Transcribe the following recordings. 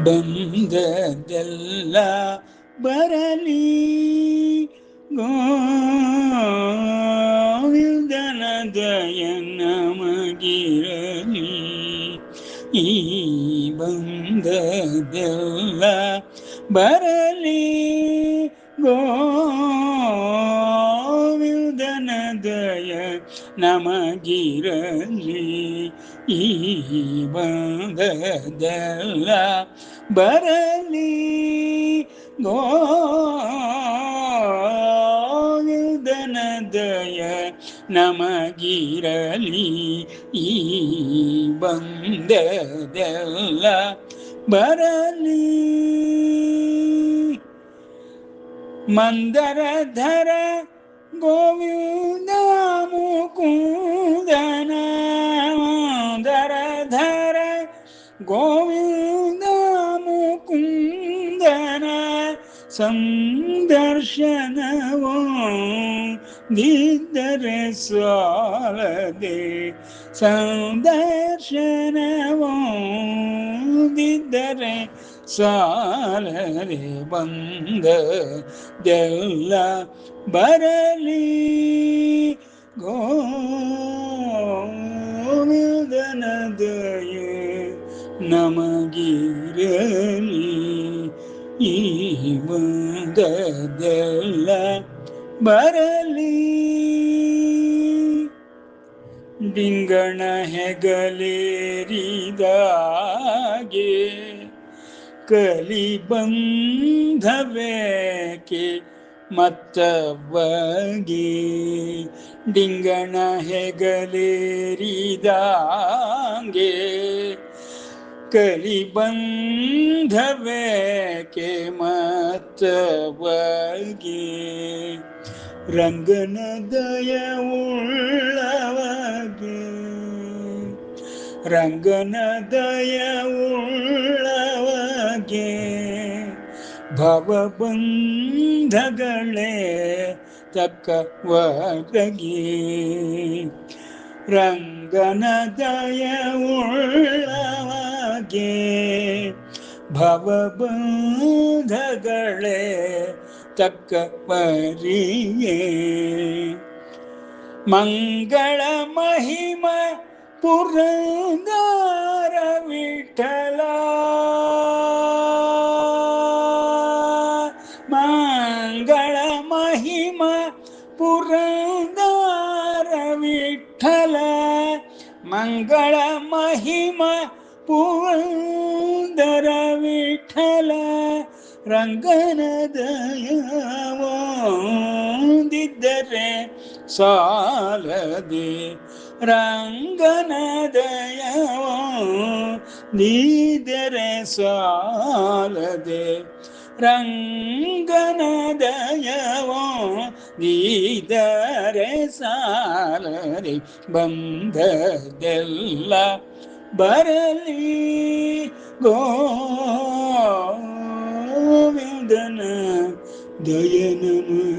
ಬಂದದೆಲ್ಲ ಬರಲಿ ಗೋವಿಂದನ ದಯ ನಮಗಿರಲಿ. ಈ ಬಂದದೆಲ್ಲ ಬರಲಿ ಗೋವಿಂದನ ದಯ ನಮಗಿರಲಿ. ಈ ಬಂದದೆಲ್ಲ ಬರಲಿ ಗೋವಿಂದನ ದಯ ನಮಗಿರಲಿ. ಈ ಬಂದದೆಲ್ಲ ಬರಲಿ. ಮಂದರಧರ ಗೋವಿಂದ ಮುಕುಂದನ ಮಂದರಧರ ಗೋವಿಂದ ಮುಕುಂದನ ಸಂದರ್ಶನವೋ ದಿದ್ದರೆ ಸಾಲದೆ ಸಂದರ್ಶನವೋ ದಿದ್ದರೆ ಸಾಲದೆ ಬಂದದೆಲ್ಲ ಬರಲಿ ಗೋವಿಂದನ ದಯ ನಮಗಿರಲಿ. ಈ ಬಂದದೆಲ್ಲ ಬರಲಿ. ಡಿಂಗಣ ಹೆಗಲೇರಿದಾಗೆ ಕಲಿ ಬಂಧವೇಕೆ ಮತ್ತವಗೆ. ಡಿಂಗಣ ಹೆಗಲೇರಿದಾಗೆ ಕಲಿ ಬಂಧವೇಕೆ ಮತ್ತವಗೆ. ರಂಗನ ದಯವುಳ್ಳವಗೆ ರಂಗನ ದಯವುಳ್ಳವಗೆ ಭವಬಂಧಗಳೇ ತಕ್ಕವಗೆ. ರಂಗನ ದಯವುಳ್ಳವಗೆ ಭವಬಂಧಗಳೇ ತಕ್ಕವರಿಯೇ. ಮಂಗಳ ಮಹಿಮ ಪುರಂದರ ವಿಠಲ ಮಂಗಳ ಮಹಿಮ ಪುರಂದರ ವಿಠಲ ಮಂಗಳ ಮಹಿಮ ಪುರಂದರ ವಿಠಲ. ರಂಗನ ದಯವೊಂದಿದ್ದರೆ ಸಾಲದೆ ರಂಗನ ದಯವೊಂದಿದ್ದರೆ ಸಾಲದೆ ರಂಗನ ದಯವೊಂದಿದ್ದರೆ ಸಾಲದೆ ಬಂದದೆಲ್ಲ ಬರಲಿ ಗೋವಿಂದನ ದಯ ನಮಗಿರಲಿ.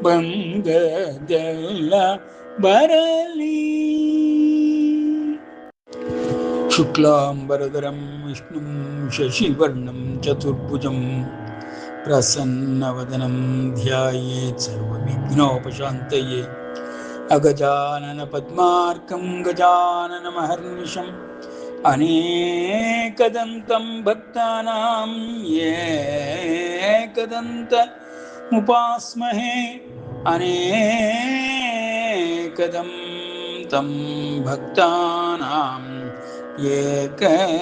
ಬಂದದೆಲ್ಲ ಬರಲಿ. ಶುಕ್ಲಾಂಬರಧರಂ ವಿಷ್ಣುಂ ಶಶಿವರ್ಣಂ ಚತುರ್ಭುಜಂ ಪ್ರಸನ್ನವದನಂ ಧ್ಯಾಯೇತ್ ಸರ್ವವಿಘ್ನೋಪಶಾಂತಯೇ. ಅಗಜಾನನ ಪದ್ಮಾರ್ಕಂ ಗಜಾನನಮಹರ್ನಿಶಂ ಅನೇಕದಂತಂ ಭಕ್ತಾನಾಂ ಏಕದಂತಮುಪಾಸ್ಮಹೇ. ಅನೇಕದಂತಂ ಭಕ್ತಾನಾಂ ಏಕದಂತಮುಪಾಸ್ಮಹೇ.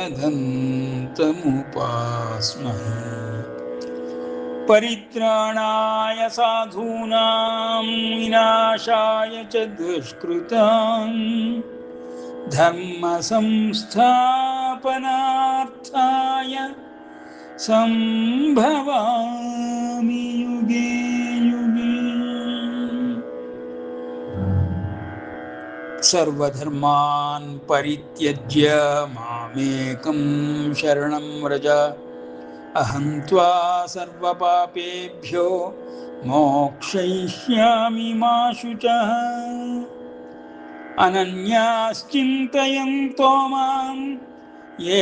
ಪರಿತ್ರಾಣಾಯ ಸಾಧೂನಾಂ ವಿನಾಶಾಯ ಚ ದುಷ್ಕೃತಾಂ ಧರ್ಮ ಸಂಸ್ಥಾಪನಾರ್ಥಾಯ ಸಂಭವಾಮಿ ಯುಗೇ ಯುಗೇ. ಸರ್ವಧರ್ಮಾನ್ ಪರಿತ್ಯಜ್ಯ ಮಾಮೇಕಂ ಶರಣಂ ವ್ರಜ. ಅಹಂ ತ್ವಾ ಸರ್ವಪಾಪೇಭ್ಯೋ ಮೋಕ್ಷಯಿಷ್ಯಾಮಿ ಮಾ ಶುಚಃ. ಅನನ್ಯಾಶ್ಚಿಂತಯಂತೋ ಮಾಂ ಯೇ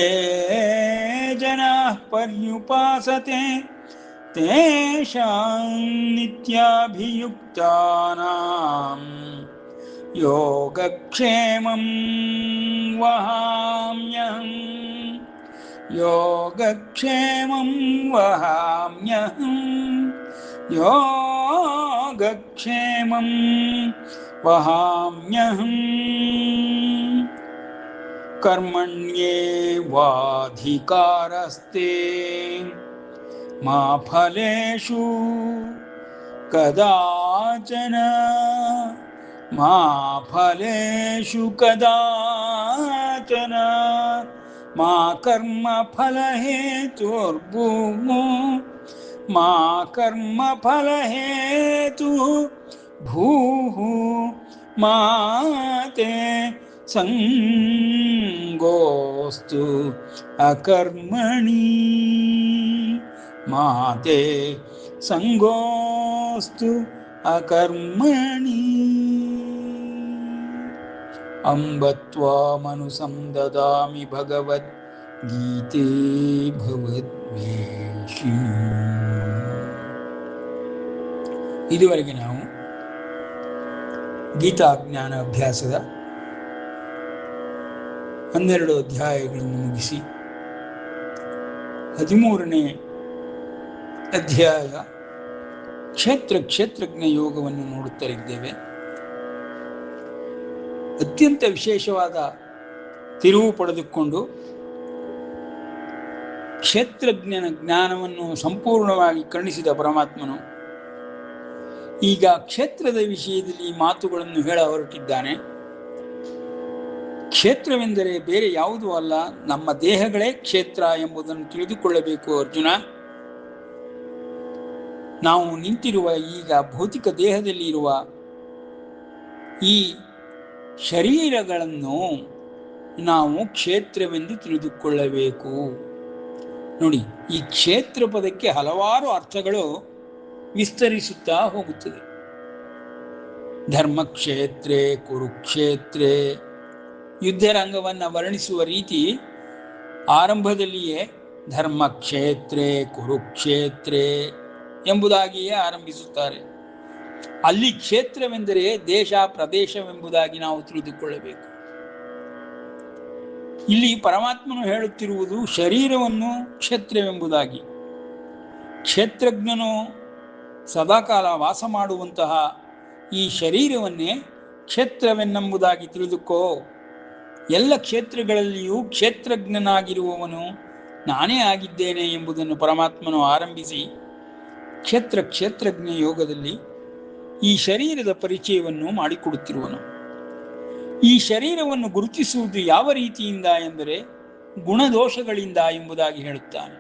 ಜನಾಃ ಪರ್ಯುಪಾಸತೆ ತೇಷಾಂ ನಿತ್ಯಾಭಿಯುಕ್ತಾನಾಂ ಯೋಗಕ್ಷೇಮಂ ವಹಾಮ್ಯಹಂ ಯೋಗಕ್ಷೇಮಂ ವಹಾಮ್ಯಹಂ ಯೋಗಕ್ಷೇಮಂ ವಹಾಮ್ಯಹಂ ಕರ್ಮಣ್ಯೇವಾಧಿಕಾರಸ್ತೆ ಮಾ ಫಲೇಷು ಕದಾಚನ ಮಾ ಫಲೇಷು ಕದಾಚನ ಮಾ ಕರ್ಮ ಫಲಹೇತುರ್ಭೂಮೋ ಮಾ ಕರ್ಮ ಫಲಹೇತು ಭೂಃ ಮಾ ತೇ ಸಂಗೋಸ್ತು ಅಕರ್ಮಣಿ ಮಾ ತೇ ಸಂಗೋಸ್ತು ಅಕರ್ಮಣಿ ಅಂಬ ತ್ವಾಮನುಸಂ ದದಾಮಿ ಭಗವದ್ಗೀತೆ ಭವದ್ವೇಷಿಣಿ. ಇದುವರೆಗೆ ನಾವು ಗೀತಾಜ್ಞಾನ ಅಭ್ಯಾಸದ 12 ಅಧ್ಯಾಯಗಳನ್ನು ಮುಗಿಸಿ 13ನೇ ಅಧ್ಯಾಯ ಕ್ಷೇತ್ರಜ್ಞ ಯೋಗವನ್ನು ನೋಡುತ್ತಲಿದ್ದೇವೆ. ಅತ್ಯಂತ ವಿಶೇಷವಾದ ತಿರುವು ಪಡೆದುಕೊಂಡು ಕ್ಷೇತ್ರಜ್ಞನ ಜ್ಞಾನವನ್ನು ಸಂಪೂರ್ಣವಾಗಿ ಕರುಣಿಸಿದ ಪರಮಾತ್ಮನು ಈಗ ಕ್ಷೇತ್ರದ ವಿಷಯದಲ್ಲಿ ಮಾತುಗಳನ್ನು ಹೇಳ ಹೊರಟಿದ್ದಾನೆ. ಕ್ಷೇತ್ರವೆಂದರೆ ಬೇರೆ ಯಾವುದೂ ಅಲ್ಲ, ನಮ್ಮ ದೇಹಗಳೇ ಕ್ಷೇತ್ರ ಎಂಬುದನ್ನು ತಿಳಿದುಕೊಳ್ಳಬೇಕು ಅರ್ಜುನ. ನಾವು ನಿಂತಿರುವ ಈಗ ಭೌತಿಕ ದೇಹದಲ್ಲಿ ಇರುವ ಈ ಶರೀರಗಳನ್ನು ನಾವು ಕ್ಷೇತ್ರವೆಂದು ತಿಳಿದುಕೊಳ್ಳಬೇಕು. ನೋಡಿ, ಈ ಕ್ಷೇತ್ರ ಪದಕ್ಕೆ ಹಲವಾರು ಅರ್ಥಗಳು ವಿಸ್ತರಿಸುತ್ತಾ ಹೋಗುತ್ತದೆ. ಧರ್ಮಕ್ಷೇತ್ರೇ ಕುರುಕ್ಷೇತ್ರೇ, ಯುದ್ಧರಂಗವನ್ನು ವರ್ಣಿಸುವ ರೀತಿ ಆರಂಭದಲ್ಲಿಯೇ ಧರ್ಮಕ್ಷೇತ್ರೇ ಕುರುಕ್ಷೇತ್ರೇ ಎಂಬುದಾಗಿಯೇ ಆರಂಭಿಸುತ್ತಾರೆ. ಅಲ್ಲಿ ಕ್ಷೇತ್ರವೆಂದರೆ ದೇಶ ಪ್ರದೇಶವೆಂಬುದಾಗಿ ನಾವು ತಿಳಿದುಕೊಳ್ಳಬೇಕು. ಇಲ್ಲಿ ಪರಮಾತ್ಮನು ಹೇಳುತ್ತಿರುವುದು ಶರೀರವನ್ನು ಕ್ಷೇತ್ರವೆಂಬುದಾಗಿ. ಕ್ಷೇತ್ರಜ್ಞನು ಸದಾಕಾಲ ವಾಸ ಮಾಡುವಂತಹ ಈ ಶರೀರವನ್ನೇ ಕ್ಷೇತ್ರವೆನ್ನೆಂಬುದಾಗಿ ತಿಳಿದುಕೋ. ಎಲ್ಲ ಕ್ಷೇತ್ರಗಳಲ್ಲಿಯೂ ಕ್ಷೇತ್ರಜ್ಞನಾಗಿರುವವನು ನಾನೇ ಆಗಿದ್ದೇನೆ ಎಂಬುದನ್ನು ಪರಮಾತ್ಮನು ಆರಂಭಿಸಿ ಕ್ಷೇತ್ರಜ್ಞ ಯೋಗದಲ್ಲಿ ಈ ಶರೀರದ ಪರಿಚಯವನ್ನು ಮಾಡಿಕೊಡುತ್ತಿರುವನು. ಈ ಶರೀರವನ್ನು ಗುರುತಿಸುವುದು ಯಾವ ರೀತಿಯಿಂದ ಎಂದರೆ ಗುಣದೋಷಗಳಿಂದ ಎಂಬುದಾಗಿ ಹೇಳುತ್ತಾನೆ.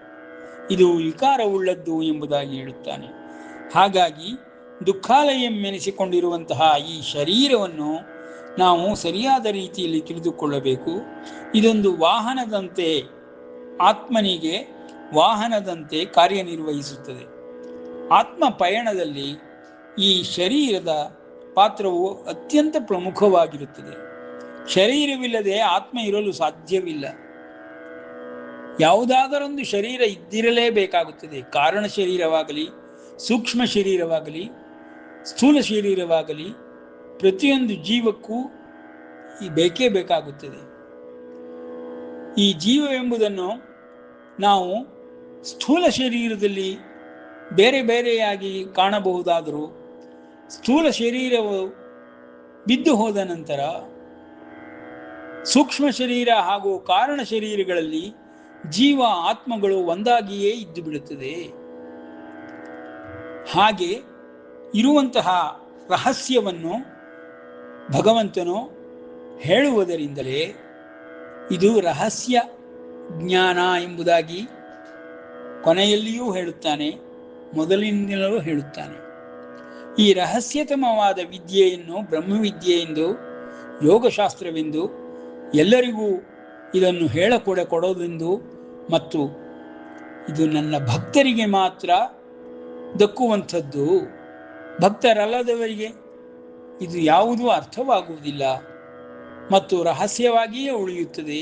ಇದು ವಿಕಾರವುಳ್ಳದ್ದು ಎಂಬುದಾಗಿ ಹೇಳುತ್ತಾನೆ. ಹಾಗಾಗಿ ದುಃಖಾಲಯವೆನಿಸಿಕೊಂಡಿರುವಂತಹ ಈ ಶರೀರವನ್ನು ನಾವು ಸರಿಯಾದ ರೀತಿಯಲ್ಲಿ ತಿಳಿದುಕೊಳ್ಳಬೇಕು. ಇದೊಂದು ವಾಹನದಂತೆ, ಆತ್ಮನಿಗೆ ವಾಹನದಂತೆ ಕಾರ್ಯನಿರ್ವಹಿಸುತ್ತದೆ. ಆತ್ಮ ಪಯಣದಲ್ಲಿ ಈ ಶರೀರದ ಪಾತ್ರವು ಅತ್ಯಂತ ಪ್ರಮುಖವಾಗಿರುತ್ತದೆ. ಶರೀರವಿಲ್ಲದೆ ಆತ್ಮ ಇರಲು ಸಾಧ್ಯವಿಲ್ಲ. ಯಾವುದಾದರೊಂದು ಶರೀರ ಇದ್ದಿರಲೇಬೇಕಾಗುತ್ತದೆ. ಕಾರಣ ಶರೀರವಾಗಲಿ, ಸೂಕ್ಷ್ಮ ಶರೀರವಾಗಲಿ, ಸ್ಥೂಲ ಶರೀರವಾಗಲಿ, ಪ್ರತಿಯೊಂದು ಜೀವಕ್ಕೂ ಬೇಕೇ ಬೇಕಾಗುತ್ತದೆ. ಈ ಜೀವವೆಂಬುದನ್ನು ನಾವು ಸ್ಥೂಲ ಶರೀರದಲ್ಲಿ ಬೇರೆ ಬೇರೆಯಾಗಿ ಕಾಣಬಹುದಾದರೂ ಸ್ಥೂಲ ಶರೀರವು ಬಿದ್ದು ಹೋದ ನಂತರ ಸೂಕ್ಷ್ಮ ಶರೀರ ಹಾಗೂ ಕಾರಣ ಶರೀರಗಳಲ್ಲಿ ಜೀವ ಆತ್ಮಗಳು ಒಂದಾಗಿಯೇ ಇದ್ದು ಬಿಡುತ್ತದೆ. ಹಾಗೆ ಇರುವಂತಹ ರಹಸ್ಯವನ್ನು ಭಗವಂತನು ಹೇಳುವುದರಿಂದಲೇ ಇದು ರಹಸ್ಯ ಜ್ಞಾನ ಎಂಬುದಾಗಿ ಕೊನೆಯಲ್ಲಿಯೂ ಹೇಳುತ್ತಾನೆ, ಮೊದಲಿನಿಂದಲೂ ಹೇಳುತ್ತಾನೆ. ಈ ರಹಸ್ಯತಮವಾದ ವಿದ್ಯೆಯನ್ನು ಬ್ರಹ್ಮವಿದ್ಯೆ ಎಂದು, ಯೋಗಶಾಸ್ತ್ರವೆಂದು, ಎಲ್ಲರಿಗೂ ಇದನ್ನು ಕೊಡೋದೆಂದು ಮತ್ತು ಇದು ನನ್ನ ಭಕ್ತರಿಗೆ ಮಾತ್ರ ದಕ್ಕುವಂಥದ್ದು, ಭಕ್ತರಲ್ಲದವರಿಗೆ ಇದು ಯಾವುದೂ ಅರ್ಥವಾಗುವುದಿಲ್ಲ ಮತ್ತು ರಹಸ್ಯವಾಗಿಯೇ ಉಳಿಯುತ್ತದೆ.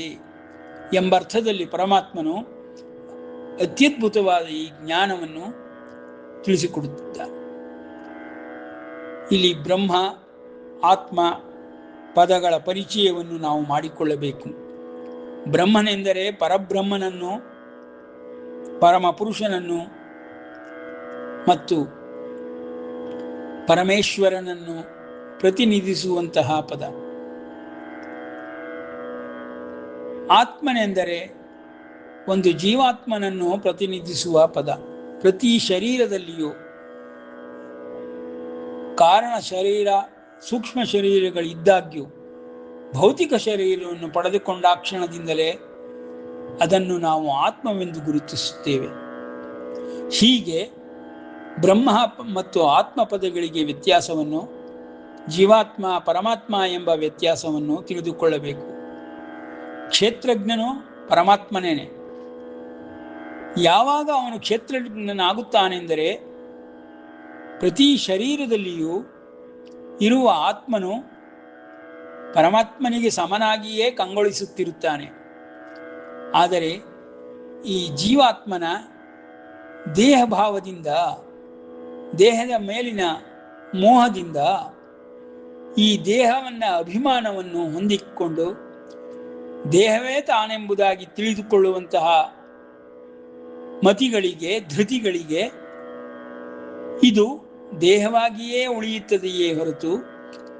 ಎಂಬರ್ಥದಲ್ಲಿ ಪರಮಾತ್ಮನು ಅತ್ಯದ್ಭುತವಾದ ಈ ಜ್ಞಾನವನ್ನು ತಿಳಿಸಿಕೊಡುತ್ತಿದ್ದಾನೆ. ಇಲ್ಲಿ ಬ್ರಹ್ಮ, ಆತ್ಮ ಪದಗಳ ಪರಿಚಯವನ್ನು ನಾವು ಮಾಡಿಕೊಳ್ಳಬೇಕು. ಬ್ರಹ್ಮನೆಂದರೆ ಪರಬ್ರಹ್ಮನನ್ನು, ಪರಮಪುರುಷನನ್ನು ಮತ್ತು ಪರಮೇಶ್ವರನನ್ನು ಪ್ರತಿನಿಧಿಸುವಂತಹ ಪದ. ಆತ್ಮನೆಂದರೆ ಒಂದು ಜೀವಾತ್ಮನನ್ನು ಪ್ರತಿನಿಧಿಸುವ ಪದ. ಪ್ರತಿ ಶರೀರದಲ್ಲಿಯೂ ಕಾರಣ ಶರೀರ, ಸೂಕ್ಷ್ಮ ಶರೀರಗಳಿದ್ದಾಗ್ಯೂ ಭೌತಿಕ ಶರೀರವನ್ನು ಪಡೆದುಕೊಂಡ ಕ್ಷಣದಿಂದಲೇ ಅದನ್ನು ನಾವು ಆತ್ಮವೆಂದು ಗುರುತಿಸುತ್ತೇವೆ. ಹೀಗೆ ಬ್ರಹ್ಮ ಮತ್ತು ಆತ್ಮ ಪದಗಳಿಗೆ ವ್ಯತ್ಯಾಸವನ್ನು, ಜೀವಾತ್ಮ ಪರಮಾತ್ಮ ಎಂಬ ವ್ಯತ್ಯಾಸವನ್ನು ತಿಳಿದುಕೊಳ್ಳಬೇಕು. ಕ್ಷೇತ್ರಜ್ಞನು ಪರಮಾತ್ಮನೇನೆ. ಯಾವಾಗ ಅವನು ಕ್ಷೇತ್ರಜ್ಞನಾಗುತ್ತಾನೆಂದರೆ ಪ್ರತಿ ಶರೀರದಲ್ಲಿಯೂ ಇರುವ ಆತ್ಮನು ಪರಮಾತ್ಮನಿಗೆ ಸಮನಾಗಿಯೇ ಕಂಗೊಳಿಸುತ್ತಿರುತ್ತಾನೆ. ಆದರೆ ಈ ಜೀವಾತ್ಮನ ದೇಹಭಾವದಿಂದ, ದೇಹದ ಮೇಲಿನ ಮೋಹದಿಂದ ಈ ದೇಹವನ್ನು ಅಭಿಮಾನವನ್ನು ಹೊಂದಿಕೊಂಡು ದೇಹವೇ ತಾನೆಂಬುದಾಗಿ ತಿಳಿದುಕೊಳ್ಳುವಂತಹ ಮತಿಗಳಿಗೆ, ಧೃತಿಗಳಿಗೆ ಇದು ದೇಹವಾಗಿಯೇ ಉಳಿಯುತ್ತದೆಯೇ ಹೊರತು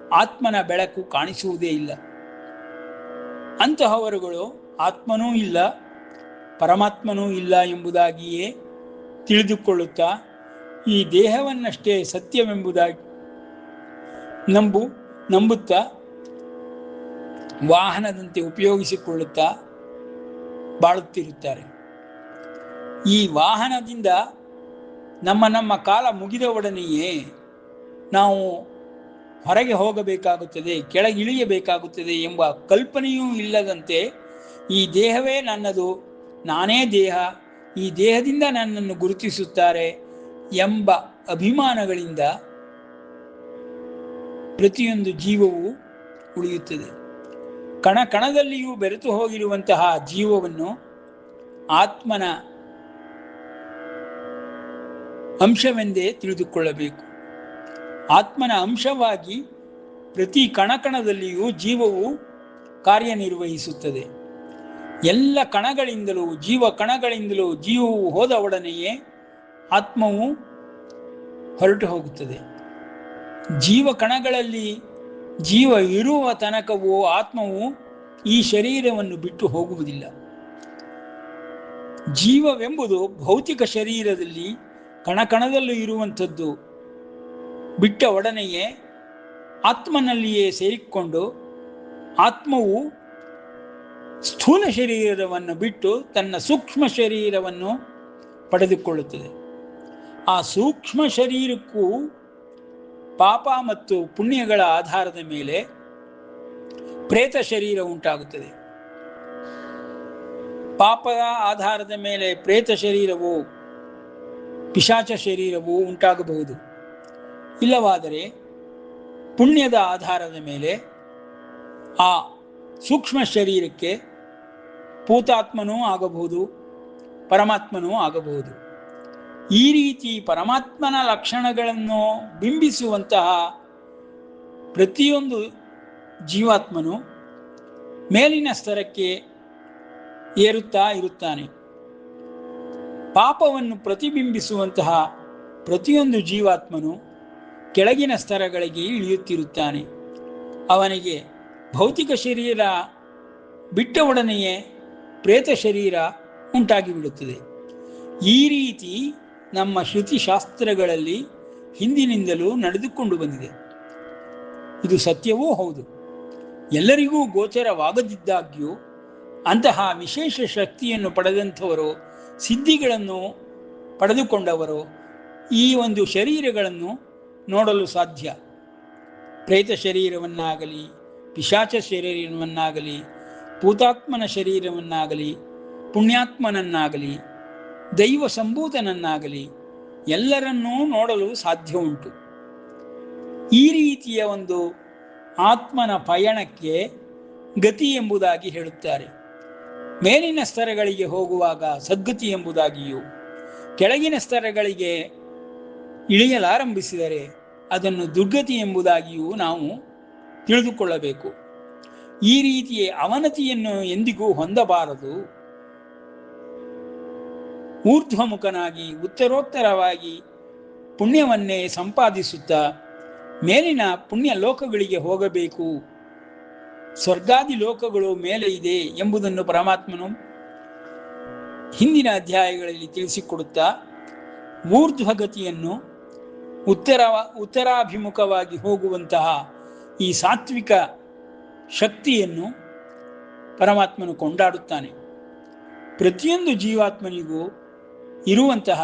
ಆತ್ಮನ ಬೆಳಕು ಕಾಣಿಸುವುದೇ ಇಲ್ಲ. ಅಂತಹವರುಗಳು ಆತ್ಮನೂ ಇಲ್ಲ, ಪರಮಾತ್ಮನೂ ಇಲ್ಲ ಎಂಬುದಾಗಿಯೇ ತಿಳಿದುಕೊಳ್ಳುತ್ತಾ ಈ ದೇಹವನ್ನಷ್ಟೇ ಸತ್ಯವೆಂಬುದಾಗಿ ನಂಬುತ್ತಾ ವಾಹನದಂತೆ ಉಪಯೋಗಿಸಿಕೊಳ್ಳುತ್ತಾ ಬಾಳುತ್ತಿರುತ್ತಾರೆ. ಈ ವಾಹನದಿಂದ ನಮ್ಮ ಕಾಲ ಮುಗಿದ ಒಡನೆಯೇ ನಾವು ಹೊರಗೆ ಹೋಗಬೇಕಾಗುತ್ತದೆ, ಕೆಳಗಿಳಿಯಬೇಕಾಗುತ್ತದೆ ಎಂಬ ಕಲ್ಪನೆಯೂ ಇಲ್ಲದಂತೆ ಈ ದೇಹವೇ ನನ್ನದು, ನಾನೇ ದೇಹ, ಈ ದೇಹದಿಂದ ನನ್ನನ್ನು ಗುರುತಿಸುತ್ತಾರೆ ಎಂಬ ಅಭಿಮಾನಗಳಿಂದ ಪ್ರತಿಯೊಂದು ಜೀವವು ಉಳಿಯುತ್ತದೆ. ಕಣದಲ್ಲಿಯೂ ಬೆರೆತು ಹೋಗಿರುವಂತಹ ಜೀವವನ್ನು ಆತ್ಮನ ಅಂಶವೆಂದೇ ತಿಳಿದುಕೊಳ್ಳಬೇಕು. ಆತ್ಮನ ಅಂಶವಾಗಿ ಪ್ರತಿ ಕಣದಲ್ಲಿಯೂ ಜೀವವು ಕಾರ್ಯನಿರ್ವಹಿಸುತ್ತದೆ. ಎಲ್ಲ ಕಣಗಳಿಂದಲೂ, ಜೀವವು ಹೋದ ಒಡನೆಯೇ ಆತ್ಮವು ಹೊರಟು ಹೋಗುತ್ತದೆ. ಜೀವಕಣಗಳಲ್ಲಿ ಜೀವ ಇರುವ ತನಕವೂ ಆತ್ಮವು ಈ ಶರೀರವನ್ನು ಬಿಟ್ಟು ಹೋಗುವುದಿಲ್ಲ. ಜೀವವೆಂಬುದು ಭೌತಿಕ ಶರೀರದಲ್ಲಿ ಕಣದಲ್ಲೂ ಇರುವಂಥದ್ದು. ಬಿಟ್ಟ ಒಡನೆಯೇ ಆತ್ಮನಲ್ಲಿಯೇ ಸೇರಿಕೊಂಡು ಆತ್ಮವು ಸ್ಥೂಲ ಶರೀರವನ್ನು ಬಿಟ್ಟು ತನ್ನ ಸೂಕ್ಷ್ಮ ಶರೀರವನ್ನು ಪಡೆದುಕೊಳ್ಳುತ್ತದೆ. ಆ ಸೂಕ್ಷ್ಮ ಶರೀರಕ್ಕೂ ಪಾಪ ಮತ್ತು ಪುಣ್ಯಗಳ ಆಧಾರದ ಮೇಲೆ ಪ್ರೇತ ಶರೀರ ಉಂಟಾಗುತ್ತದೆ. ಪಾಪದ ಆಧಾರದ ಮೇಲೆ ಪ್ರೇತ ಶರೀರವು, ಪಿಶಾಚ ಶರೀರವು ಉಂಟಾಗಬಹುದು. ಇಲ್ಲವಾದರೆ ಪುಣ್ಯದ ಆಧಾರದ ಮೇಲೆ ಆ ಸೂಕ್ಷ್ಮ ಶರೀರಕ್ಕೆ ಭೂತಾತ್ಮನೂ ಆಗಬಹುದು, ಪರಮಾತ್ಮನೂ ಆಗಬಹುದು. ಈ ರೀತಿ ಪರಮಾತ್ಮನ ಲಕ್ಷಣಗಳನ್ನು ಬಿಂಬಿಸುವಂತಹ ಪ್ರತಿಯೊಂದು ಜೀವಾತ್ಮನು ಮೇಲಿನ ಸ್ತರಕ್ಕೆ ಏರುತ್ತಾ ಇರುತ್ತಾನೆ. ಪಾಪವನ್ನು ಪ್ರತಿಬಿಂಬಿಸುವಂತಹ ಪ್ರತಿಯೊಂದು ಜೀವಾತ್ಮನು ಕೆಳಗಿನ ಸ್ತರಗಳಿಗೆ ಇಳಿಯುತ್ತಿರುತ್ತಾನೆ. ಅವನಿಗೆ ಭೌತಿಕ ಶರೀರ ಬಿಟ್ಟ ಒಡನೆಯೇ ಪ್ರೇತ ಶರೀರ ಉಂಟಾಗಿಬಿಡುತ್ತದೆ. ಈ ರೀತಿ ನಮ್ಮ ಶ್ರುತಿಶಾಸ್ತ್ರಗಳಲ್ಲಿ ಹಿಂದಿನಿಂದಲೂ ನಡೆದುಕೊಂಡು ಬಂದಿದೆ. ಇದು ಸತ್ಯವೂ ಹೌದು. ಎಲ್ಲರಿಗೂ ಗೋಚರವಾಗದಿದ್ದಾಗ್ಯೂ ಅಂತಹ ವಿಶೇಷ ಶಕ್ತಿಯನ್ನು ಪಡೆದಂಥವರು, ಸಿದ್ಧಿಗಳನ್ನು ಪಡೆದುಕೊಂಡವರು ಈ ಒಂದು ಶರೀರಗಳನ್ನು ನೋಡಲು ಸಾಧ್ಯ. ಪ್ರೇತ ಶರೀರವನ್ನಾಗಲಿ, ಪಿಶಾಚ ಶರೀರವನ್ನಾಗಲಿ, ಭೂತಾತ್ಮನ ಶರೀರವನ್ನಾಗಲಿ, ಪುಣ್ಯಾತ್ಮನನ್ನಾಗಲಿ, ದೈವ ಸಂಭೂತನನ್ನಾಗಲಿ ಎಲ್ಲರನ್ನೂ ನೋಡಲು ಸಾಧ್ಯ ಉಂಟು. ಈ ರೀತಿಯ ಒಂದು ಆತ್ಮನ ಪಯಣಕ್ಕೆ ಗತಿ ಎಂಬುದಾಗಿ ಹೇಳುತ್ತಾರೆ. ಮೇಲಿನ ಸ್ತರಗಳಿಗೆ ಹೋಗುವಾಗ ಸದ್ಗತಿ ಎಂಬುದಾಗಿಯೂ, ಕೆಳಗಿನ ಸ್ತರಗಳಿಗೆ ಇಳಿಯಲಾರಂಭಿಸಿದರೆ ಅದನ್ನು ದುರ್ಗತಿ ಎಂಬುದಾಗಿಯೂ ನಾವು ತಿಳಿದುಕೊಳ್ಳಬೇಕು. ಈ ರೀತಿಯ ಅವನತಿಯನ್ನು ಎಂದಿಗೂ ಹೊಂದಬಾರದು. ಊರ್ಧ್ವಮುಖನಾಗಿ ಉತ್ತರೋತ್ತರವಾಗಿ ಪುಣ್ಯವನ್ನೇ ಸಂಪಾದಿಸುತ್ತಾ ಮೇಲಿನ ಪುಣ್ಯ ಲೋಕಗಳಿಗೆ ಹೋಗಬೇಕು. ಸ್ವರ್ಗಾದಿ ಲೋಕಗಳು ಮೇಲೆ ಇದೆ ಎಂಬುದನ್ನು ಪರಮಾತ್ಮನು ಹಿಂದಿನ ಅಧ್ಯಾಯಗಳಲ್ಲಿ ತಿಳಿಸಿಕೊಡುತ್ತಾ ಊರ್ಧ್ವಗತಿಯನ್ನು ಉತ್ತರಾಭಿಮುಖವಾಗಿ ಹೋಗುವಂತಹ ಈ ಸಾತ್ವಿಕ ಶಕ್ತಿಯನ್ನು ಪರಮಾತ್ಮನು ಕೊಂಡಾಡುತ್ತಾನೆ. ಪ್ರತಿಯೊಂದು ಜೀವಾತ್ಮನಿಗೂ ಇರುವಂತಹ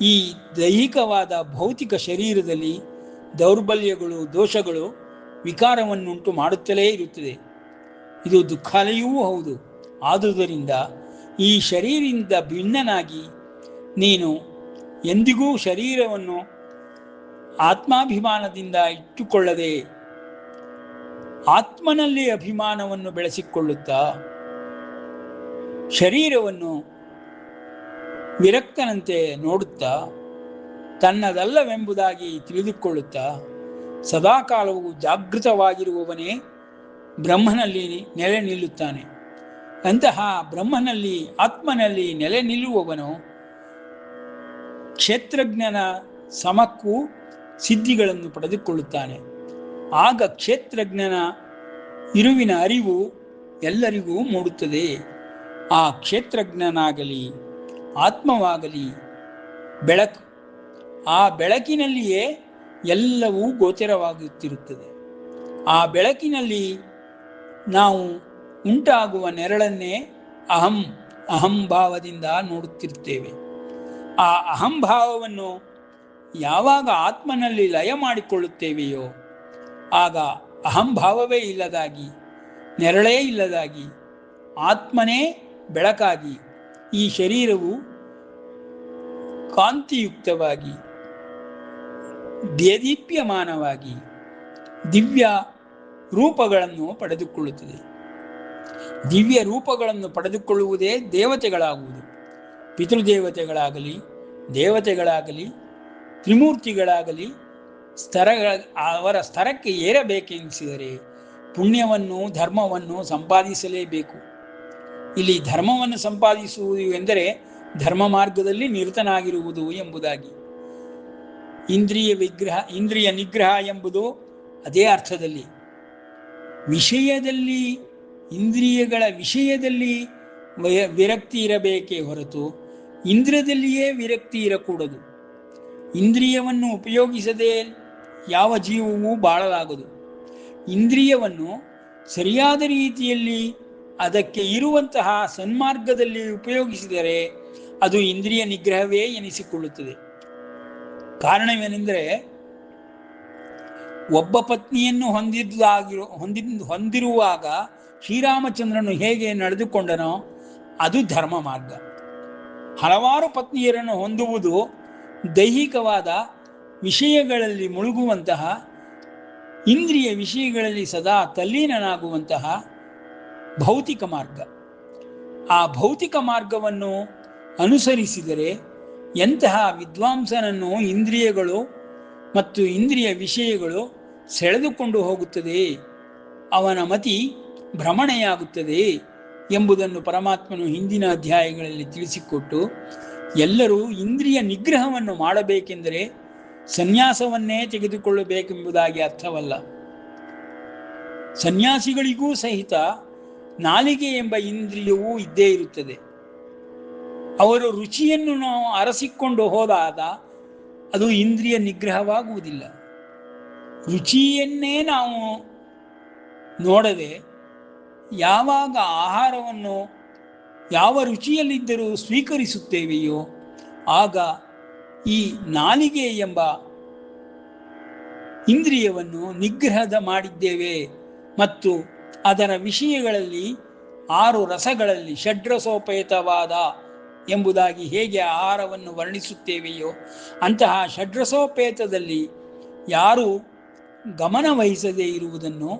ಈ ದೈಹಿಕವಾದ ಭೌತಿಕ ಶರೀರದಲ್ಲಿ ದೌರ್ಬಲ್ಯಗಳು, ದೋಷಗಳು ವಿಕಾರವನ್ನುಂಟು ಮಾಡುತ್ತಲೇ ಇರುತ್ತದೆ. ಇದು ದುಃಖಾಲಯವೂ ಹೌದು. ಆದುದರಿಂದ ಈ ಶರೀರದಿಂದ ಭಿನ್ನನಾಗಿ ನೀನು ಎಂದಿಗೂ ಶರೀರವನ್ನು ಆತ್ಮಾಭಿಮಾನದಿಂದ ಇಟ್ಟುಕೊಳ್ಳದೆ ಆತ್ಮನಲ್ಲಿ ಅಭಿಮಾನವನ್ನು ಬೆಳೆಸಿಕೊಳ್ಳುತ್ತಾ ಶರೀರವನ್ನು ವಿರಕ್ತನಂತೆ ನೋಡುತ್ತಾ ತನ್ನದಲ್ಲವೆಂಬುದಾಗಿ ತಿಳಿದುಕೊಳ್ಳುತ್ತಾ ಸದಾಕಾಲವೂ ಜಾಗೃತವಾಗಿರುವವನೇ ಬ್ರಹ್ಮನಲ್ಲಿ ನೆಲೆ ನಿಲ್ಲುತ್ತಾನೆ. ಅಂತಹ ಬ್ರಹ್ಮನಲ್ಲಿ, ಆತ್ಮನಲ್ಲಿ ನೆಲೆ ನಿಲ್ಲುವವನು ಕ್ಷೇತ್ರಜ್ಞನ ಸಮಕ್ಕೂ ಸಿದ್ಧಿಗಳನ್ನು ಪಡೆದುಕೊಳ್ಳುತ್ತಾನೆ. ಆಗ ಕ್ಷೇತ್ರಜ್ಞನ ಇರುವಿನ ಅರಿವು ಎಲ್ಲರಿಗೂ ಮೂಡುತ್ತದೆ. ಆ ಕ್ಷೇತ್ರಜ್ಞನಾಗಲಿ ಆತ್ಮವಾಗಲಿ ಬೆಳಕು. ಆ ಬೆಳಕಿನಲ್ಲಿಯೇ ಎಲ್ಲವೂ ಗೋಚರವಾಗುತ್ತಿರುತ್ತದೆ. ಆ ಬೆಳಕಿನಲ್ಲಿ ನಾವು ಉಂಟಾಗುವ ನೆರಳನ್ನೇ ಅಹಂಭಾವದಿಂದ ನೋಡುತ್ತಿರುತ್ತೇವೆ. ಆ ಅಹಂಭಾವವನ್ನು ಯಾವಾಗ ಆತ್ಮನಲ್ಲಿ ಲಯ ಮಾಡಿಕೊಳ್ಳುತ್ತೇವೆಯೋ ಆಗ ಅಹಂಭಾವವೇ ಇಲ್ಲದಾಗಿ, ನೆರಳೇ ಇಲ್ಲದಾಗಿ, ಆತ್ಮನೇ ಬೆಳಕಾಗಿ ಈ ಶರೀರವು ಕಾಂತಿಯುಕ್ತವಾಗಿ, ದೇದೀಪ್ಯಮಾನವಾಗಿ ದಿವ್ಯ ರೂಪಗಳನ್ನು ಪಡೆದುಕೊಳ್ಳುತ್ತದೆ. ದಿವ್ಯ ರೂಪಗಳನ್ನು ಪಡೆದುಕೊಳ್ಳುವುದೇ ದೇವತೆಗಳಾಗುವುದು. ಪಿತೃದೇವತೆಗಳಾಗಲಿ, ದೇವತೆಗಳಾಗಲಿ, ತ್ರಿಮೂರ್ತಿಗಳಾಗಲಿ ಅವರ ಸ್ತರಕ್ಕೆ ಏರಬೇಕೆನಿಸಿದರೆ ಪುಣ್ಯವನ್ನು, ಧರ್ಮವನ್ನು ಸಂಪಾದಿಸಲೇಬೇಕು. ಇಲ್ಲಿ ಧರ್ಮವನ್ನು ಸಂಪಾದಿಸುವುದು ಎಂದರೆ ಧರ್ಮ ಮಾರ್ಗದಲ್ಲಿ ನಿರತನಾಗಿರುವುದು ಎಂಬುದಾಗಿ. ಇಂದ್ರಿಯ ನಿಗ್ರಹ ಎಂಬುದು ಅದೇ ಅರ್ಥದಲ್ಲಿ. ವಿಷಯದಲ್ಲಿ, ಇಂದ್ರಿಯಗಳ ವಿಷಯದಲ್ಲಿ ವಿರಕ್ತಿ ಇರಬೇಕೇ ಹೊರತು ಇಂದ್ರಿಯದಲ್ಲಿಯೇ ವಿರಕ್ತಿ ಇರಕೂಡದು. ಇಂದ್ರಿಯವನ್ನು ಉಪಯೋಗಿಸದೆ ಯಾವ ಜೀವವೂ ಬಾಳಲಾಗದು. ಇಂದ್ರಿಯವನ್ನು ಸರಿಯಾದ ರೀತಿಯಲ್ಲಿ ಅದಕ್ಕೆ ಇರುವಂತಹ ಸನ್ಮಾರ್ಗದಲ್ಲಿ ಉಪಯೋಗಿಸಿದರೆ ಅದು ಇಂದ್ರಿಯ ನಿಗ್ರಹವೇ ಎನಿಸಿಕೊಳ್ಳುತ್ತದೆ. ಕಾರಣವೇನೆಂದರೆ, ಒಬ್ಬ ಪತ್ನಿಯನ್ನು ಹೊಂದಿರುವಾಗ ಶ್ರೀರಾಮಚಂದ್ರನು ಹೇಗೆ ನಡೆದುಕೊಂಡನೋ ಅದು ಧರ್ಮ ಮಾರ್ಗ. ಹಲವಾರು ಪತ್ನಿಯರನ್ನು ಹೊಂದುವುದು ದೈಹಿಕವಾದ ವಿಷಯಗಳಲ್ಲಿ ಮುಳುಗುವಂತಹ, ಇಂದ್ರಿಯ ವಿಷಯಗಳಲ್ಲಿ ಸದಾ ತಲ್ಲೀನನಾಗುವಂತಹ ಭೌತಿಕ ಮಾರ್ಗ. ಆ ಭೌತಿಕ ಮಾರ್ಗವನ್ನು ಅನುಸರಿಸಿದರೆ ಎಂತಹ ವಿದ್ವಾಂಸನನ್ನು ಇಂದ್ರಿಯಗಳು ಮತ್ತು ಇಂದ್ರಿಯ ವಿಷಯಗಳು ಸೆಳೆದುಕೊಂಡು ಹೋಗುತ್ತದೆ, ಅವನ ಮತಿ ಭ್ರಮಣೆಯಾಗುತ್ತದೆ ಎಂಬುದನ್ನು ಪರಮಾತ್ಮನು ಹಿಂದಿನ ಅಧ್ಯಾಯಗಳಲ್ಲಿ ತಿಳಿಸಿಕೊಟ್ಟು, ಎಲ್ಲರೂ ಇಂದ್ರಿಯ ನಿಗ್ರಹವನ್ನು ಮಾಡಬೇಕೆಂದರೆ ಸನ್ಯಾಸವನ್ನೇ ತೆಗೆದುಕೊಳ್ಳಬೇಕೆಂಬುದಾಗಿ ಅರ್ಥವಲ್ಲ. ಸನ್ಯಾಸಿಗಳಿಗೂ ಸಹಿತ ನಾಲಿಗೆ ಎಂಬ ಇಂದ್ರಿಯವೂ ಇದ್ದೇ ಇರುತ್ತದೆ. ಅವರು ರುಚಿಯನ್ನು ನಾವು ಅರಸಿಕೊಂಡು ಹೋದಾಗ ಅದು ಇಂದ್ರಿಯ ನಿಗ್ರಹವಾಗುವುದಿಲ್ಲ. ರುಚಿಯನ್ನೇ ನಾವು ನೋಡದೆ ಯಾವಾಗ ಆಹಾರವನ್ನು ಯಾವ ರುಚಿಯಲ್ಲಿದ್ದರೂ ಸ್ವೀಕರಿಸುತ್ತೇವೆಯೋ ಆಗ ಈ ನಾಲಿಗೆ ಎಂಬ ಇಂದ್ರಿಯವನ್ನು ನಿಗ್ರಹದ ಮಾಡಿದ್ದೇವೆ. ಮತ್ತು ಅದರ ವಿಷಯಗಳಲ್ಲಿ 6 ರಸಗಳಲ್ಲಿ ಷಡ್ರಸೋಪೇತವಾದ ಎಂಬುದಾಗಿ ಹೇಗೆ ಆಹಾರವನ್ನು ವರ್ಣಿಸುತ್ತೇವೆಯೋ ಅಂತಹ ಷಡ್ರಸೋಪೇತದಲ್ಲಿ ಯಾರು ಗಮನ ವಹಿಸದೇ ಇರುವುದನ್ನು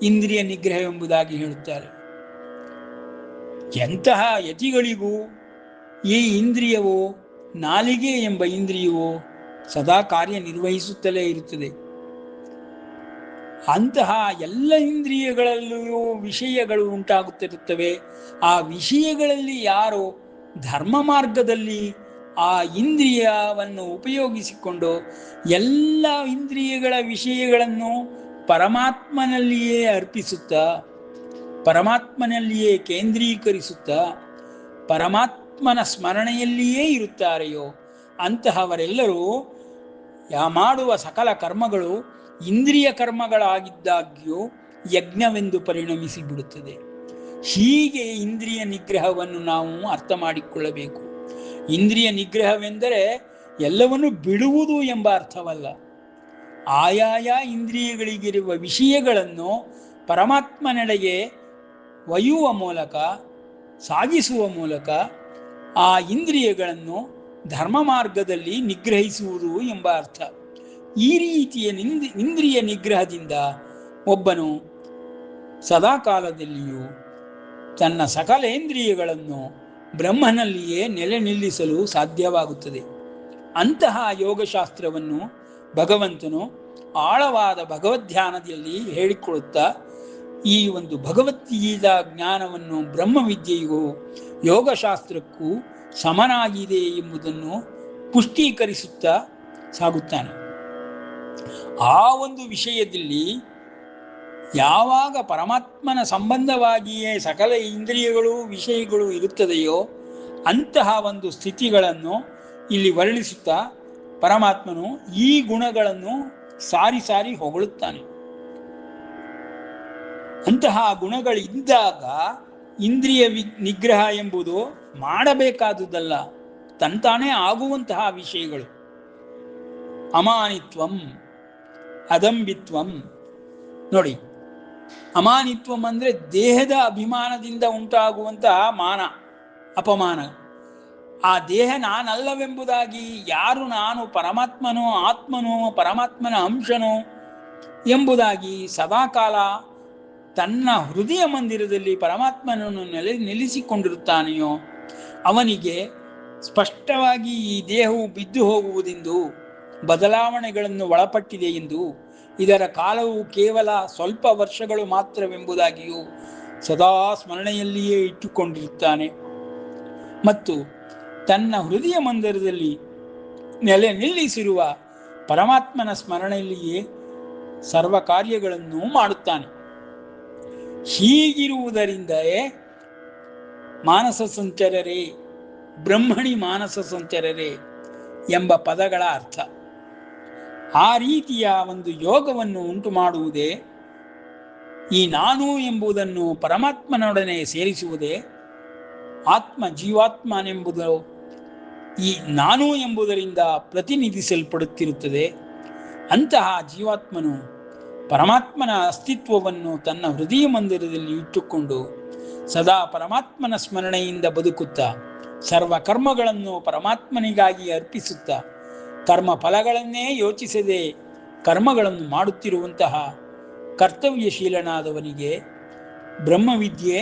ಇಂದ್ರಿಯ ನಿಗ್ರಹ ಎಂಬುದಾಗಿ ಹೇಳುತ್ತಾರೆ. ಎಂತಹ ಯತಿಗಳಿಗೂ ಈ ಇಂದ್ರಿಯವೋ, ನಾಲಿಗೆ ಎಂಬ ಇಂದ್ರಿಯವೋ ಸದಾ ಕಾರ್ಯನಿರ್ವಹಿಸುತ್ತಲೇ ಇರುತ್ತದೆ. ಅಂತಹ ಎಲ್ಲ ಇಂದ್ರಿಯಗಳಲ್ಲಿಯೂ ವಿಷಯಗಳು ಉಂಟಾಗುತ್ತಿರುತ್ತವೆ. ಆ ವಿಷಯಗಳಲ್ಲಿ ಯಾರು ಧರ್ಮ ಮಾರ್ಗದಲ್ಲಿ ಆ ಇಂದ್ರಿಯವನ್ನು ಉಪಯೋಗಿಸಿಕೊಂಡು ಎಲ್ಲ ಇಂದ್ರಿಯಗಳ ವಿಷಯಗಳನ್ನು ಪರಮಾತ್ಮನಲ್ಲಿಯೇ ಅರ್ಪಿಸುತ್ತಾ, ಪರಮಾತ್ಮನಲ್ಲಿಯೇ ಕೇಂದ್ರೀಕರಿಸುತ್ತಾ, ಪರಮಾತ್ಮನ ಸ್ಮರಣೆಯಲ್ಲಿಯೇ ಇರುತ್ತಾರೆಯೋ ಅಂತಹವರೆಲ್ಲರೂ ಮಾಡುವ ಸಕಲ ಕರ್ಮಗಳು ಇಂದ್ರಿಯ ಕರ್ಮಗಳಾಗಿದ್ದಾಗ್ಯೂ ಯಜ್ಞವೆಂದು ಪರಿಣಮಿಸಿ ಬಿಡುತ್ತದೆ. ಹೀಗೆ ಇಂದ್ರಿಯ ನಿಗ್ರಹವನ್ನು ನಾವು ಅರ್ಥ ಮಾಡಿಕೊಳ್ಳಬೇಕು. ಇಂದ್ರಿಯ ನಿಗ್ರಹವೆಂದರೆ ಎಲ್ಲವನ್ನು ಬಿಡುವುದು ಎಂಬ ಅರ್ಥವಲ್ಲ. ಆಯಾಯ ಇಂದ್ರಿಯಗಳಿಗಿರುವ ವಿಷಯಗಳನ್ನು ಪರಮಾತ್ಮನೆಡೆಗೆ ಒಯ್ಯುವ ಮೂಲಕ, ಸಾಗಿಸುವ ಮೂಲಕ ಆ ಇಂದ್ರಿಯಗಳನ್ನು ಧರ್ಮ ಮಾರ್ಗದಲ್ಲಿ ನಿಗ್ರಹಿಸುವುದು ಎಂಬ ಅರ್ಥ. ಈ ರೀತಿಯ ಇಂದ್ರಿಯ ನಿಗ್ರಹದಿಂದ ಒಬ್ಬನು ಸದಾಕಾಲದಲ್ಲಿಯೂ ತನ್ನ ಸಕಲೇಂದ್ರಿಯಗಳನ್ನು ಬ್ರಹ್ಮನಲ್ಲಿಯೇ ನೆಲೆ ನಿಲ್ಲಿಸಲು ಸಾಧ್ಯವಾಗುತ್ತದೆ. ಅಂತಹ ಯೋಗಶಾಸ್ತ್ರವನ್ನು ಭಗವಂತನು ಆಳವಾದ ಭಗವದ್ಧ್ಯಾನದಲ್ಲಿ ಹೇಳಿಕೊಳ್ಳುತ್ತಾ ಈ ಒಂದು ಭಗವದ್ಗೀತಾ ಜ್ಞಾನವನ್ನು ಬ್ರಹ್ಮವಿದ್ಯೆಗೂ ಯೋಗಶಾಸ್ತ್ರಕ್ಕೂ ಸಮನಾಗಿದೆ ಎಂಬುದನ್ನು ಪುಷ್ಟೀಕರಿಸುತ್ತಾ ಸಾಗುತ್ತಾನೆ. ಆ ಒಂದು ವಿಷಯದಲ್ಲಿ ಯಾವಾಗ ಪರಮಾತ್ಮನ ಸಂಬಂಧವಾಗಿಯೇ ಸಕಲ ಇಂದ್ರಿಯಗಳು ವಿಷಯಗಳು ಇರುತ್ತದೆಯೋ ಅಂತಹ ಒಂದು ಸ್ಥಿತಿಗಳನ್ನು ಇಲ್ಲಿ ವರ್ಣಿಸುತ್ತಾ ಪರಮಾತ್ಮನು ಈ ಗುಣಗಳನ್ನು ಸಾರಿ ಸಾರಿ ಹೊಗಳುತ್ತಾನೆ. ಅಂತಹ ಗುಣಗಳಿದ್ದಾಗ ಇಂದ್ರಿಯ ನಿಗ್ರಹ ಎಂಬುದು ಮಾಡಬೇಕಾದುದಲ್ಲ, ತಂತಾನೇ ಆಗುವಂತಹ ವಿಷಯಗಳು. ಅಮಾನಿತ್ವಂ, ಅದಂಬಿತ್ವಂ. ನೋಡಿ, ಅಮಾನಿತ್ವಂ ಅಂದರೆ ದೇಹದ ಅಭಿಮಾನದಿಂದ ಉಂಟಾಗುವಂತಹ ಮಾನ ಅಪಮಾನ. ಆ ದೇಹ ನಾನಲ್ಲವೆಂಬುದಾಗಿ ಯಾರು ನಾನು ಪರಮಾತ್ಮನೋ ಆತ್ಮನೋ ಪರಮಾತ್ಮನ ಅಂಶನೋ ಎಂಬುದಾಗಿ ಸದಾಕಾಲ ತನ್ನ ಹೃದಯ ಮಂದಿರದಲ್ಲಿ ಪರಮಾತ್ಮನನ್ನು ನಿಲ್ಲಿಸಿಕೊಂಡಿರುತ್ತಾನೆಯೋ ಅವನಿಗೆ ಸ್ಪಷ್ಟವಾಗಿ ಈ ದೇಹವು ಬಿದ್ದು ಹೋಗುವುದೆಂದು, ಬದಲಾವಣೆಗಳನ್ನು ಒಳಪಟ್ಟಿದೆ ಎಂದು, ಇದರ ಕಾಲವು ಕೇವಲ ಸ್ವಲ್ಪ ವರ್ಷಗಳು ಮಾತ್ರವೆಂಬುದಾಗಿಯೂ ಸದಾ ಸ್ಮರಣೆಯಲ್ಲಿಯೇ ಇಟ್ಟುಕೊಂಡಿರುತ್ತಾನೆ. ಮತ್ತು ತನ್ನ ಹೃದಯ ಮಂದಿರದಲ್ಲಿ ನೆಲೆ ನಿಲ್ಲಿಸಿರುವ ಪರಮಾತ್ಮನ ಸ್ಮರಣೆಯಲ್ಲಿಯೇ ಸರ್ವ ಕಾರ್ಯಗಳನ್ನು ಮಾಡುತ್ತಾನೆ. ಹೀಗಿರುವುದರಿಂದಲೇ ಮಾನಸ ಸಂಚರರೇ, ಬ್ರಹ್ಮಣಿ ಮಾನಸ ಸಂಚರರೇ ಎಂಬ ಪದಗಳ ಅರ್ಥ. ಆ ರೀತಿಯ ಒಂದು ಯೋಗವನ್ನು ಉಂಟು ಮಾಡುವುದೇ, ಈ ನಾನು ಎಂಬುದನ್ನು ಪರಮಾತ್ಮನೊಡನೆ ಸೇರಿಸುವುದೇ ಆತ್ಮ ಜೀವಾತ್ಮನೆಂಬುದು ಈ ನಾನು ಎಂಬುದರಿಂದ ಪ್ರತಿನಿಧಿಸಲ್ಪಡುತ್ತಿರುತ್ತದೆ. ಅಂತಹ ಜೀವಾತ್ಮನು ಪರಮಾತ್ಮನ ಅಸ್ತಿತ್ವವನ್ನು ತನ್ನ ಹೃದಯ ಮಂದಿರದಲ್ಲಿ ಇಟ್ಟುಕೊಂಡು ಸದಾ ಪರಮಾತ್ಮನ ಸ್ಮರಣೆಯಿಂದ ಬದುಕುತ್ತಾ ಸರ್ವ ಕರ್ಮಗಳನ್ನು ಪರಮಾತ್ಮನಿಗಾಗಿ ಅರ್ಪಿಸುತ್ತಾ ಕರ್ಮ ಫಲಗಳನ್ನೇ ಯೋಚಿಸದೆ ಕರ್ಮಗಳನ್ನು ಮಾಡುತ್ತಿರುವಂತಹ ಕರ್ತವ್ಯಶೀಲನಾದವನಿಗೆ ಬ್ರಹ್ಮವಿದ್ಯೆ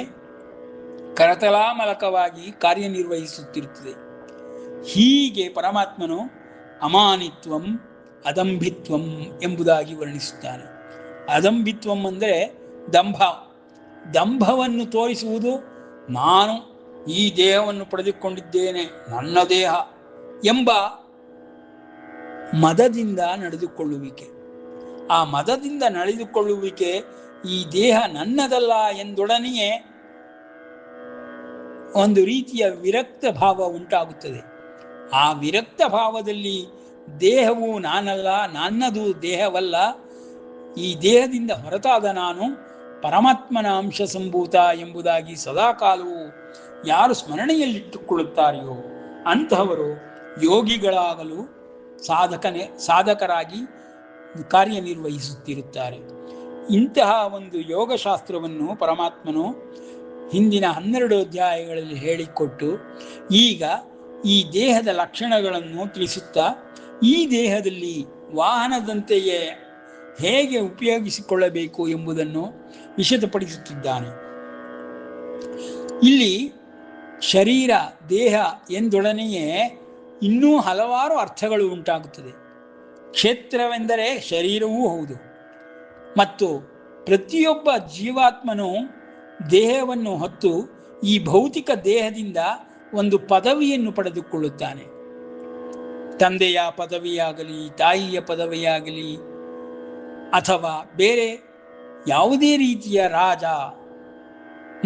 ಕರತಲಾಮಲಕವಾಗಿ ಕಾರ್ಯನಿರ್ವಹಿಸುತ್ತಿರುತ್ತದೆ. ಹೀಗೆ ಪರಮಾತ್ಮನು ಅಮಾನಿತ್ವಂ ಅದಂಭಿತ್ವಂ ಎಂಬುದಾಗಿ ವರ್ಣಿಸುತ್ತಾನೆ. ಅದಂಭಿತ್ವಂ ಅಂದರೆ ದಂಭ, ದಂಭವನ್ನು ತೋರಿಸುವುದು. ನಾನು ಈ ದೇಹವನ್ನು ಪಡೆದುಕೊಂಡಿದ್ದೇನೆ, ನನ್ನ ದೇಹ ಎಂಬ ಮದದಿಂದ ನಡೆದುಕೊಳ್ಳುವಿಕೆ. ಆ ಮದದಿಂದ ನಡೆದುಕೊಳ್ಳುವಿಕೆ ಈ ದೇಹ ನನ್ನದಲ್ಲ ಎಂದೊಡನೆಯೇ ಒಂದು ರೀತಿಯ ವಿರಕ್ತ ಭಾವ ಉಂಟಾಗುತ್ತದೆ. ಆ ವಿರಕ್ತ ಭಾವದಲ್ಲಿ ದೇಹವು ನಾನಲ್ಲ, ನನ್ನದು ದೇಹವಲ್ಲ, ಈ ದೇಹದಿಂದ ಹೊರತಾದ ನಾನು ಪರಮಾತ್ಮನ ಅಂಶ ಸಂಭೂತ ಎಂಬುದಾಗಿ ಸದಾಕಾಲವು ಯಾರು ಸ್ಮರಣೆಯಲ್ಲಿಟ್ಟುಕೊಳ್ಳುತ್ತಾರೆಯೋ ಅಂತಹವರು ಯೋಗಿಗಳಾಗಲು ಸಾಧಕರಾಗಿ ಕಾರ್ಯನಿರ್ವಹಿಸುತ್ತಿರುತ್ತಾರೆ. ಇಂತಹ ಒಂದು ಯೋಗಶಾಸ್ತ್ರವನ್ನು ಪರಮಾತ್ಮನು ಹಿಂದಿನ 12 ಅಧ್ಯಾಯಗಳಲ್ಲಿ ಹೇಳಿಕೊಟ್ಟು ಈಗ ಈ ದೇಹದ ಲಕ್ಷಣಗಳನ್ನು ತಿಳಿಸುತ್ತಾ ಈ ದೇಹದಲ್ಲಿ ವಾಹನದಂತೆಯೇ ಹೇಗೆ ಉಪಯೋಗಿಸಿಕೊಳ್ಳಬೇಕು ಎಂಬುದನ್ನು ವಿಶದಪಡಿಸುತ್ತಿದ್ದಾನೆ. ಇಲ್ಲಿ ಶರೀರ ದೇಹ ಎಂದೊಡನೆಯೇ ಇನ್ನೂ ಹಲವಾರು ಅರ್ಥಗಳು ಉಂಟಾಗುತ್ತದೆ. ಕ್ಷೇತ್ರವೆಂದರೆ ಶರೀರವೂ ಹೌದು, ಮತ್ತು ಪ್ರತಿಯೊಬ್ಬ ಜೀವಾತ್ಮನು ದೇಹವನ್ನು ಹೊತ್ತು ಈ ಭೌತಿಕ ದೇಹದಿಂದ ಒಂದು ಪದವಿಯನ್ನು ಪಡೆದುಕೊಳ್ಳುತ್ತಾನೆ. ತಂದೆಯ ಪದವಿಯಾಗಲಿ, ತಾಯಿಯ ಪದವಿಯಾಗಲಿ, ಅಥವಾ ಬೇರೆ ಯಾವುದೇ ರೀತಿಯ ರಾಜ,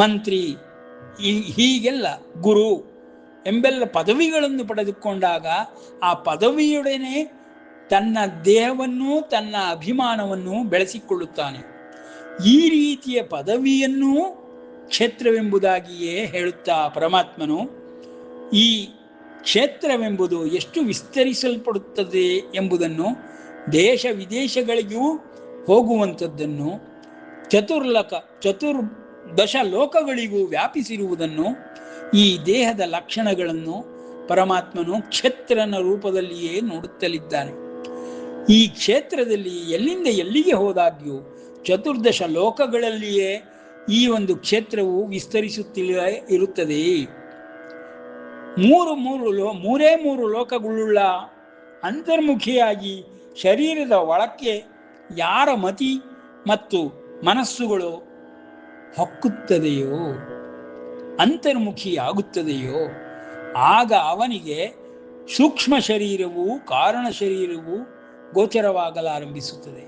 ಮಂತ್ರಿ, ಹೀಗೆಲ್ಲ ಗುರು ಎಂಬೆಲ್ಲ ಪದವಿಗಳನ್ನು ಪಡೆದುಕೊಂಡಾಗ ಆ ಪದವಿಯೊಡನೆ ತನ್ನ ದೇಹವನ್ನು, ತನ್ನ ಅಭಿಮಾನವನ್ನು ಬೆಳೆಸಿಕೊಳ್ಳುತ್ತಾನೆ. ಈ ರೀತಿಯ ಪದವಿಯನ್ನು ಕ್ಷೇತ್ರವೆಂಬುದಾಗಿಯೇ ಹೇಳುತ್ತಾ ಪರಮಾತ್ಮನು ಈ ಕ್ಷೇತ್ರವೆಂಬುದು ಎಷ್ಟು ವಿಸ್ತರಿಸಲ್ಪಡುತ್ತದೆ ಎಂಬುದನ್ನು, ದೇಶ ವಿದೇಶಗಳಿಗೂ ಹೋಗುವಂಥದ್ದನ್ನು, ಚತುರ್ದಶ ಲೋಕಗಳಿಗೂ ವ್ಯಾಪಿಸಿರುವುದನ್ನು, ಈ ದೇಹದ ಲಕ್ಷಣಗಳನ್ನು ಪರಮಾತ್ಮನು ಕ್ಷೇತ್ರನ ರೂಪದಲ್ಲಿಯೇ ನೋಡುತ್ತಲಿದ್ದಾನೆ. ಈ ಕ್ಷೇತ್ರದಲ್ಲಿ ಎಲ್ಲಿಂದ ಎಲ್ಲಿಗೆ ಹೋದಾಗ್ಯೂ ಚತುರ್ದಶ ಲೋಕಗಳಲ್ಲಿಯೇ ಈ ಒಂದು ಕ್ಷೇತ್ರವು ವಿಸ್ತರಿಸುತ್ತಿಲ್ಲ ಇರುತ್ತದೆ. ಮೂರೇ ಮೂರು ಲೋಕಗಳುಳ್ಳ ಅಂತರ್ಮುಖಿಯಾಗಿ ಶರೀರದ ಒಳಕ್ಕೆ ಯಾರ ಮತಿ ಮತ್ತು ಮನಸ್ಸುಗಳು ಹೊಕ್ಕುತ್ತದೆಯೋ, ಅಂತರ್ಮುಖಿಯಾಗುತ್ತದೆಯೋ, ಆಗ ಅವನಿಗೆ ಸೂಕ್ಷ್ಮ ಶರೀರವು ಕಾರಣ ಶರೀರವು ಗೋಚರವಾಗಲಾರಂಭಿಸುತ್ತದೆ.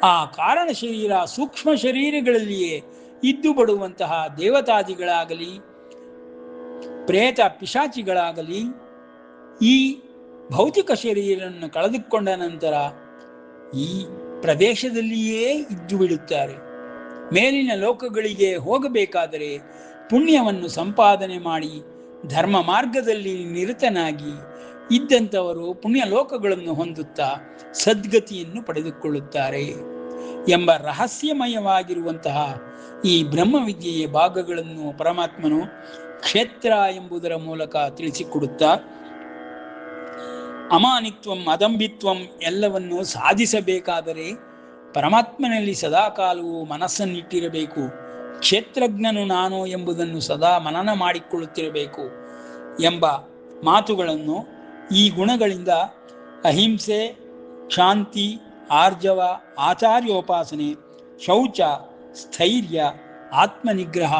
ಆ ಕಾರಣ ಶರೀರ ಸೂಕ್ಷ್ಮ ಶರೀರಗಳಲ್ಲಿಯೇ ಇದ್ದು ಬಡುವಂತಹ ದೇವತಾದಿಗಳಾಗಲಿ, ಪ್ರೇತ ಪಿಶಾಚಿಗಳಾಗಲಿ ಈ ಭೌತಿಕ ಶರೀರವನ್ನು ಕಳೆದುಕೊಂಡ ನಂತರ ಈ ಪ್ರದೇಶದಲ್ಲಿಯೇ ಇದ್ದು ಬಿಡುತ್ತಾರೆ. ಮೇಲಿನ ಲೋಕಗಳಿಗೆ ಹೋಗಬೇಕಾದರೆ ಪುಣ್ಯವನ್ನು ಸಂಪಾದನೆ ಮಾಡಿ ಧರ್ಮ ಮಾರ್ಗದಲ್ಲಿ ನಿರತನಾಗಿ ಇದ್ದಂಥವರು ಪುಣ್ಯ ಲೋಕಗಳನ್ನು ಹೊಂದುತ್ತಾ ಸದ್ಗತಿಯನ್ನು ಪಡೆದುಕೊಳ್ಳುತ್ತಾರೆ ಎಂಬ ರಹಸ್ಯಮಯವಾಗಿರುವಂತಹ ಈ ಬ್ರಹ್ಮವಿದ್ಯೆಯ ಭಾಗಗಳನ್ನು ಪರಮಾತ್ಮನು ಕ್ಷೇತ್ರ ಎಂಬುದರ ಮೂಲಕ ತಿಳಿಸಿಕೊಡುತ್ತಾ, ಅಮಾನಿತ್ವಂ ಅದಂಬಿತ್ವಂ ಎಲ್ಲವನ್ನು ಸಾಧಿಸಬೇಕಾದರೆ ಪರಮಾತ್ಮನಲ್ಲಿ ಸದಾಕಾಲವೂ ಮನಸ್ಸನ್ನಿಟ್ಟಿರಬೇಕು. ಕ್ಷೇತ್ರಜ್ಞನು ನಾನು ಎಂಬುದನ್ನು ಸದಾ ಮನನ ಮಾಡಿಕೊಳ್ಳುತ್ತಿರಬೇಕು ಎಂಬ ಮಾತುಗಳನ್ನು ಈ ಗುಣಗಳಿಂದ ಅಹಿಂಸೆ, ಶಾಂತಿ, ಆರ್ಜವ, ಆಚಾರ್ಯೋಪಾಸನೆ, ಶೌಚ, ಸ್ಥೈರ್ಯ, ಆತ್ಮನಿಗ್ರಹ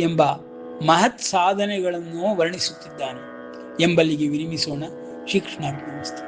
ಎಂಬ ಮಹತ್ ಸಾಧನೆಗಳನ್ನು ವರ್ಣಿಸುತ್ತಿದ್ದಾನೆ ಎಂಬಲ್ಲಿಗೆ ವಿರಮಿಸೋಣ. ಶ್ರೀಕೃಷ್ಣಾರ್ಪಣಮಸ್ತು.